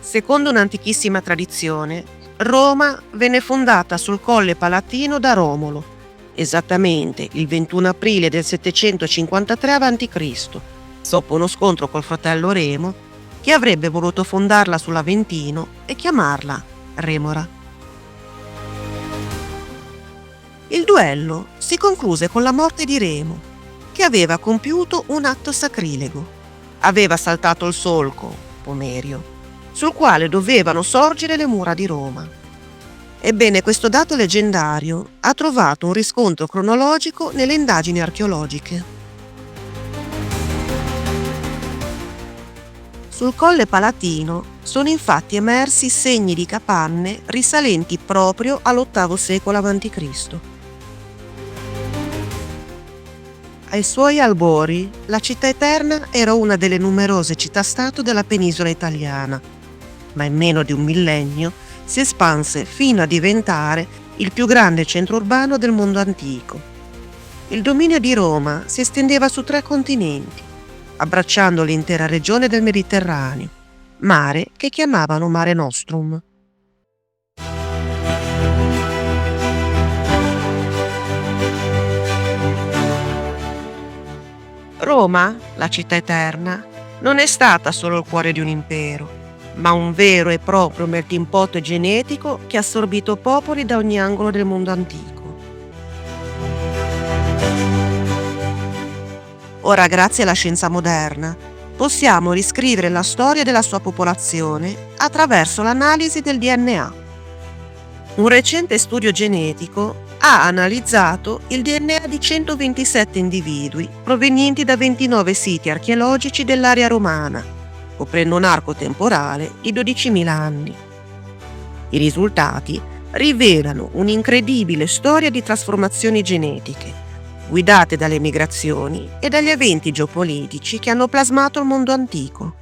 Secondo un'antichissima tradizione, Roma venne fondata sul Colle Palatino da Romolo, esattamente il 21 aprile del 753 a.C., dopo uno scontro col fratello Remo, che avrebbe voluto fondarla sull'Aventino e chiamarla Remora. Il duello si concluse con la morte di Remo, che aveva compiuto un atto sacrilego. Aveva saltato il solco, Pomerio, sul quale dovevano sorgere le mura di Roma. Ebbene, questo dato leggendario ha trovato un riscontro cronologico nelle indagini archeologiche. Sul Colle Palatino sono infatti emersi segni di capanne risalenti proprio all'VIII secolo a.C. Ai suoi albori, la città eterna era una delle numerose città-stato della penisola italiana, ma in meno di un millennio si espanse fino a diventare il più grande centro urbano del mondo antico. Il dominio di Roma si estendeva su 3 continenti, abbracciando l'intera regione del Mediterraneo, mare che chiamavano Mare Nostrum. Roma, la città eterna, non è stata solo il cuore di un impero, ma un vero e proprio melting pot genetico che ha assorbito popoli da ogni angolo del mondo antico. Ora, grazie alla scienza moderna, possiamo riscrivere la storia della sua popolazione attraverso l'analisi del DNA. Un recente studio genetico ha analizzato il DNA di 127 individui provenienti da 29 siti archeologici dell'area romana, coprendo un arco temporale di 12.000 anni. I risultati rivelano un'incredibile storia di trasformazioni genetiche, guidate dalle migrazioni e dagli eventi geopolitici che hanno plasmato il mondo antico.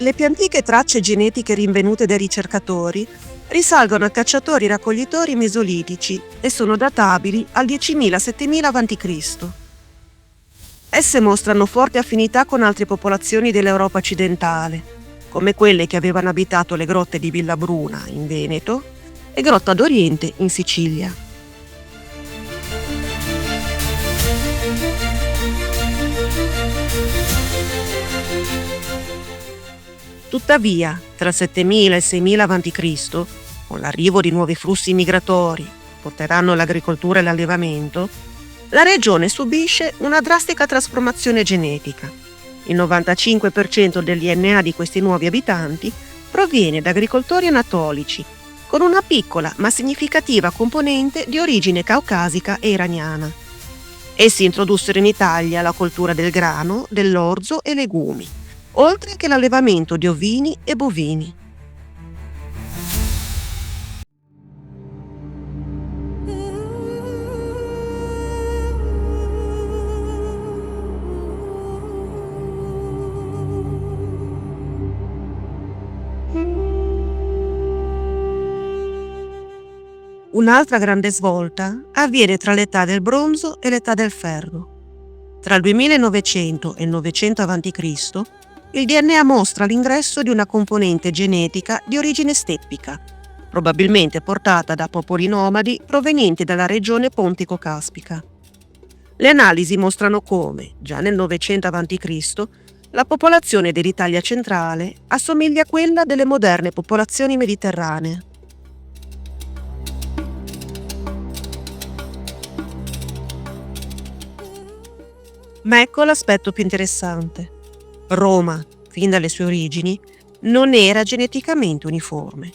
Le più antiche tracce genetiche rinvenute dai ricercatori risalgono a cacciatori-raccoglitori mesolitici e sono databili al 10.000-7.000 a.C. Esse mostrano forte affinità con altre popolazioni dell'Europa occidentale, come quelle che avevano abitato le grotte di Villabruna in Veneto e Grotta d'Oriente in Sicilia. Tuttavia, tra il 7000 e il 6000 a.C., con l'arrivo di nuovi flussi migratori che porteranno l'agricoltura e l'allevamento, la regione subisce una drastica trasformazione genetica. Il 95% del DNA di questi nuovi abitanti proviene da agricoltori anatolici, con una piccola ma significativa componente di origine caucasica e iraniana. Essi introdussero in Italia la coltura del grano, dell'orzo e legumi, oltre che l'allevamento di ovini e bovini. Un'altra grande svolta avviene tra l'età del bronzo e l'età del ferro. Tra il 2900 e il 900 a.C., il DNA mostra l'ingresso di una componente genetica di origine steppica, probabilmente portata da popoli nomadi provenienti dalla regione pontico-caspica. Le analisi mostrano come, già nel 900 a.C., la popolazione dell'Italia centrale assomiglia a quella delle moderne popolazioni mediterranee. Ma ecco l'aspetto più interessante. Roma, fin dalle sue origini, non era geneticamente uniforme.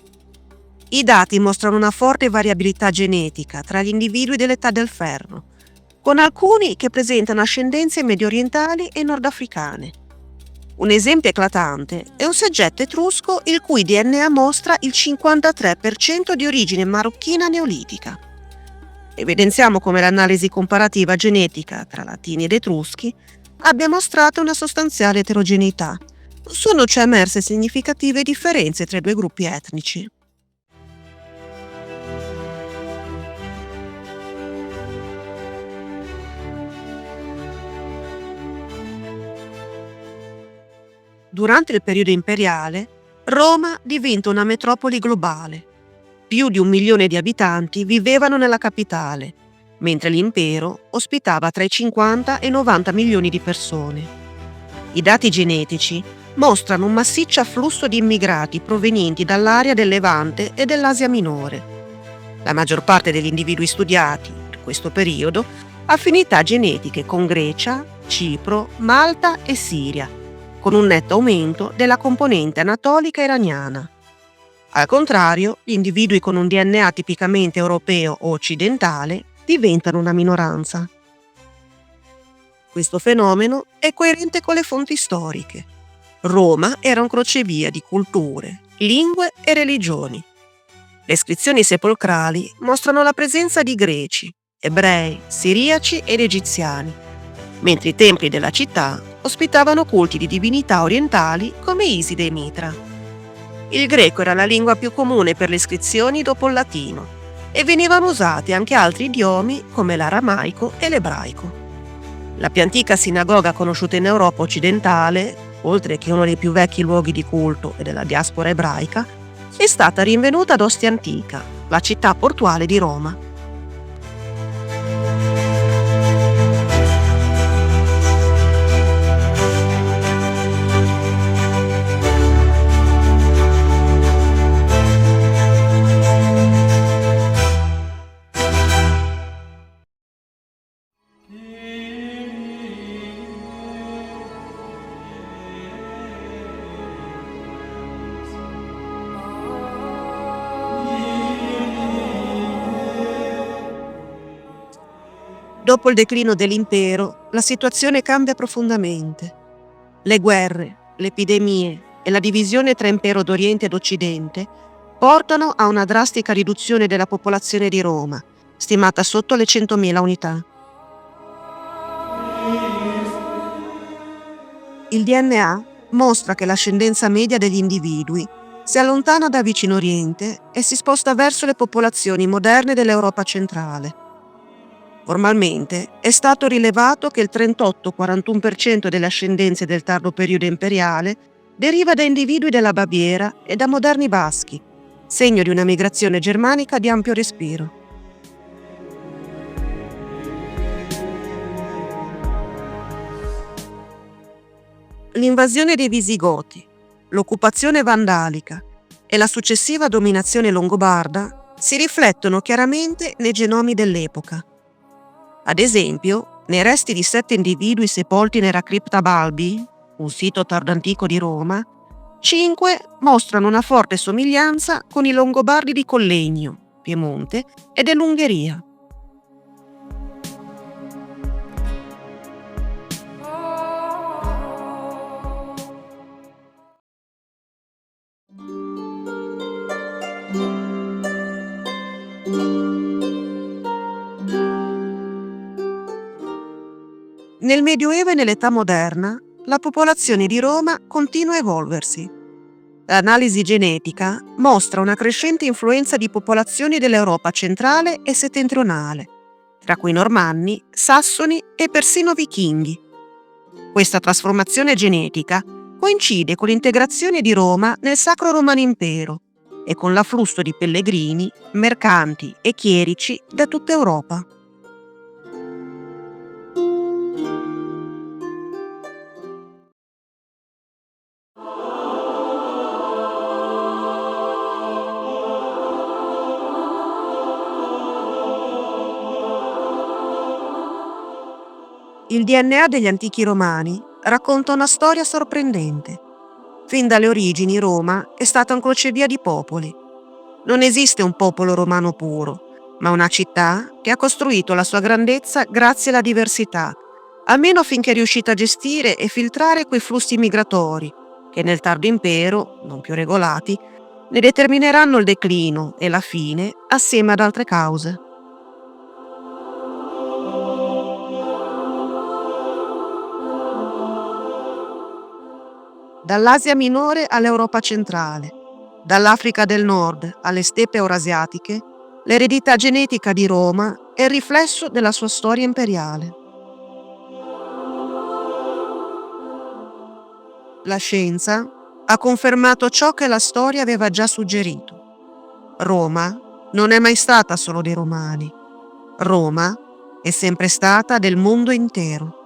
I dati mostrano una forte variabilità genetica tra gli individui dell'età del ferro, con alcuni che presentano ascendenze mediorientali e nordafricane. Un esempio eclatante è un soggetto etrusco il cui DNA mostra il 53% di origine marocchina neolitica. Evidenziamo come l'analisi comparativa genetica tra latini ed etruschi abbia mostrato una sostanziale eterogeneità. Sono cioè emerse significative differenze tra i due gruppi etnici. Durante il periodo imperiale, Roma diventa una metropoli globale. Più di 1 milione di abitanti vivevano nella capitale, mentre l'impero ospitava tra i 50 e i 90 milioni di persone. I dati genetici mostrano un massiccio afflusso di immigrati provenienti dall'area del Levante e dell'Asia Minore. La maggior parte degli individui studiati, per questo periodo, ha affinità genetiche con Grecia, Cipro, Malta e Siria, con un netto aumento della componente anatolica iraniana. Al contrario, gli individui con un DNA tipicamente europeo o occidentale diventano una minoranza. Questo fenomeno è coerente con le fonti storiche. Roma era un crocevia di culture, lingue e religioni. Le iscrizioni sepolcrali mostrano la presenza di greci, ebrei, siriaci ed egiziani, mentre i templi della città ospitavano culti di divinità orientali come Iside e Mitra. Il greco era la lingua più comune per le iscrizioni dopo il latino e venivano usati anche altri idiomi come l'aramaico e l'ebraico. La più antica sinagoga conosciuta in Europa occidentale, oltre che uno dei più vecchi luoghi di culto e della diaspora ebraica, è stata rinvenuta ad Ostia Antica, la città portuale di Roma. Dopo il declino dell'impero, la situazione cambia profondamente. Le guerre, le epidemie e la divisione tra impero d'Oriente ed Occidente portano a una drastica riduzione della popolazione di Roma, stimata sotto le 100.000 unità. Il DNA mostra che l'ascendenza media degli individui si allontana da Vicino Oriente e si sposta verso le popolazioni moderne dell'Europa centrale. Formalmente è stato rilevato che il 38-41% delle ascendenze del tardo periodo imperiale deriva da individui della Baviera e da moderni baschi, segno di una migrazione germanica di ampio respiro. L'invasione dei Visigoti, l'occupazione vandalica e la successiva dominazione longobarda si riflettono chiaramente nei genomi dell'epoca. Ad esempio, nei resti di 7 individui sepolti nella cripta Balbi, un sito tardoantico di Roma, 5 mostrano una forte somiglianza con i Longobardi di Collegno, Piemonte e dell'Ungheria. Nel Medioevo e nell'età moderna, la popolazione di Roma continua a evolversi. L'analisi genetica mostra una crescente influenza di popolazioni dell'Europa centrale e settentrionale, tra cui Normanni, Sassoni e persino Vichinghi. Questa trasformazione genetica coincide con l'integrazione di Roma nel Sacro Romano Impero e con l'afflusso di pellegrini, mercanti e chierici da tutta Europa. Il DNA degli antichi romani racconta una storia sorprendente. Fin dalle origini Roma è stata un crocevia di popoli. Non esiste un popolo romano puro, ma una città che ha costruito la sua grandezza grazie alla diversità, almeno finché è riuscita a gestire e filtrare quei flussi migratori, che nel tardo impero, non più regolati, ne determineranno il declino e la fine assieme ad altre cause. Dall'Asia minore all'Europa centrale, dall'Africa del Nord alle steppe eurasiatiche, l'eredità genetica di Roma è il riflesso della sua storia imperiale. La scienza ha confermato ciò che la storia aveva già suggerito. Roma non è mai stata solo dei Romani. Roma è sempre stata del mondo intero.